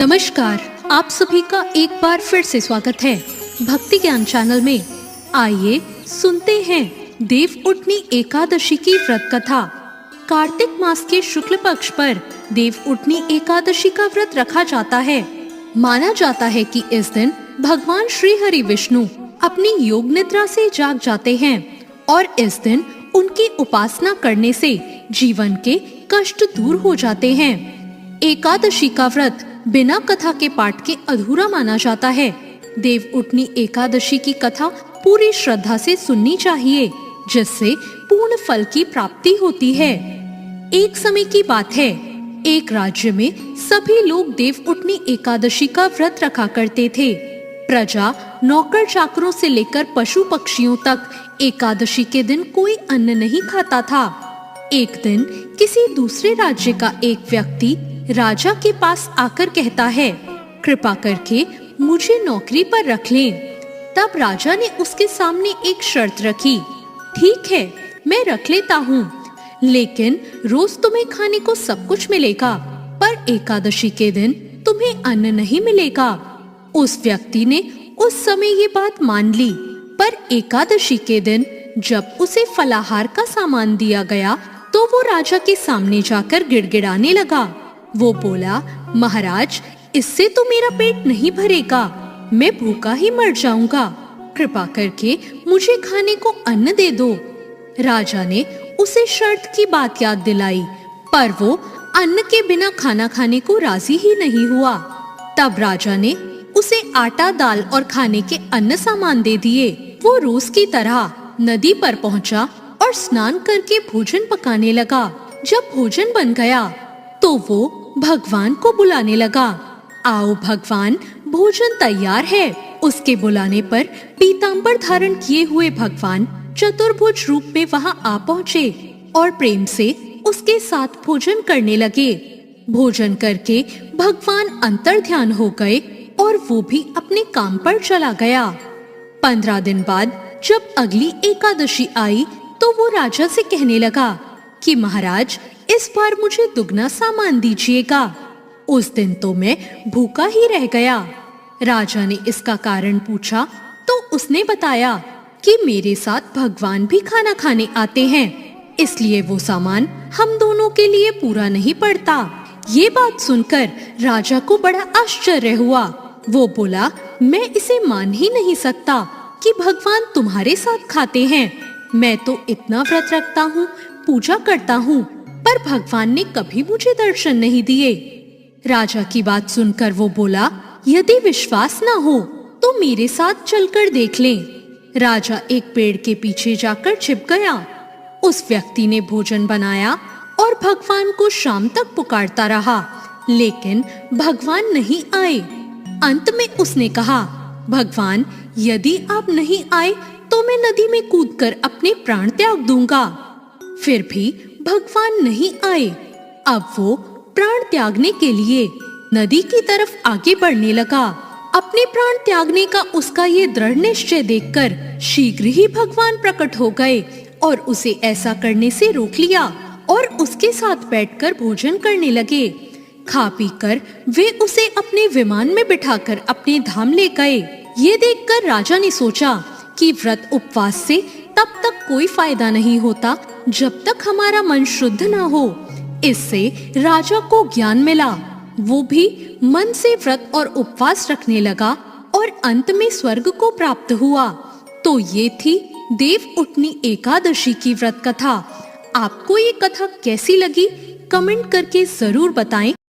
नमस्कार, आप सभी का एक बार फिर से स्वागत है भक्ति ज्ञान चैनल में। आइए सुनते हैं देव उठनी एकादशी की व्रत कथा। कार्तिक मास के शुक्ल पक्ष पर देव उठनी एकादशी का व्रत रखा जाता है। माना जाता है कि इस दिन भगवान श्री हरि विष्णु अपनी योग निद्रा से जाग जाते हैं और इस दिन उनकी उपासना करने से जीवन के कष्ट दूर हो जाते हैं। एकादशी का व्रत बिना कथा के पाठ के अधूरा माना जाता है। देव उठनी एकादशी की कथा पूरी श्रद्धा से सुननी चाहिए, जिससे पूर्ण फल की प्राप्ति होती है। एक समय की बात है, एक राज्य में सभी लोग देव उठनी एकादशी का व्रत रखा करते थे। प्रजा नौकर चाकरों से लेकर पशु पक्षियों तक एकादशी के दिन कोई अन्न नहीं खाता था। एक दिन किसी दूसरे राज्य का एक व्यक्ति राजा के पास आकर कहता है, कृपा करके मुझे नौकरी पर रख लें। तब राजा ने उसके सामने एक शर्त रखी, ठीक है, मैं रख लेता हूँ, लेकिन रोज तुम्हें खाने को सब कुछ मिलेगा, पर एकादशी के दिन तुम्हें अन्न नहीं मिलेगा। उस व्यक्ति ने उस समय ये बात मान ली, पर एकादशी के दिन जब उसे फलाहार का सामान दिया गया तो वो राजा के सामने जाकर गिड़गिड़ाने लगा। वो बोला, महाराज, इससे तो मेरा पेट नहीं भरेगा, मैं भूखा ही मर जाऊंगा, कृपा करके मुझे खाने को अन्न दे दो। राजा ने उसे शर्त की बात याद दिलाई, पर वो अन्न के बिना खाना खाने को राजी ही नहीं हुआ। तब राजा ने उसे आटा, दाल और खाने के अन्य सामान दे दिए। वो रोज की तरह नदी पर पहुंचा और स्नान करके भोजन पकाने लगा। जब भोजन बन गया तो वो भगवान को बुलाने लगा, आओ भगवान, भोजन तैयार है। उसके बुलाने पर पीतांबर धारण किए हुए भगवान चतुर्भुज रूप में वहां आ पहुँचे और प्रेम से उसके साथ भोजन करने लगे। भोजन करके भगवान अंतर्ध्यान हो गए और वो भी अपने काम पर चला गया। 15 दिन बाद जब अगली एकादशी आई तो वो राजा से कहने लगा कि महाराज, इस बार मुझे दुगना सामान दीजिएगा। उस दिन तो मैं भूखा ही रह गया। राजा ने इसका कारण पूछा तो उसने बताया कि मेरे साथ भगवान भी खाना खाने आते हैं, इसलिए वो सामान हम दोनों के लिए पूरा नहीं पड़ता। ये बात सुनकर राजा को बड़ा आश्चर्य हुआ। वो बोला, मैं इसे मान ही नहीं सकता कि भगवान तुम्हारे साथ खाते हैं। मैं तो इतना व्रत रखता हूँ, पूजा करता हूँ, पर भगवान ने कभी मुझे दर्शन नहीं दिए। राजा की बात सुनकर वो बोला, यदि विश्वास ना हो तो मेरे साथ चलकर देख लें। राजा एक पेड़ के पीछे जाकर छिप गया। उस व्यक्ति ने भोजन बनाया और भगवान को शाम तक पुकारता रहा, लेकिन भगवान नहीं आए। अंत में उसने कहा, भगवान, यदि आप नहीं आए तो मैं नदी में कूदकर अपने प्राण त्याग दूंगा। फिर भी भगवान नहीं आए। अब वो प्राण त्यागने के लिए नदी की तरफ आगे बढ़ने लगा। अपने प्राण त्यागने का उसका ये दृढ़ निश्चय देखकर शीघ्र ही भगवान प्रकट हो गए और उसे ऐसा करने से रोक लिया और उसके साथ बैठकर भोजन करने लगे। खा पी कर वे उसे अपने विमान में बिठाकर अपने धाम ले गए। ये देखकर राजा ने सोचा कि व्रत उपवास से तब तक कोई फायदा नहीं होता जब तक हमारा मन शुद्ध ना हो। इससे राजा को ज्ञान मिला। वो भी मन से व्रत और उपवास रखने लगा और अंत में स्वर्ग को प्राप्त हुआ। तो ये थी देव उठनी एकादशी की व्रत कथा। आपको ये कथा कैसी लगी, कमेंट करके जरूर बताएं।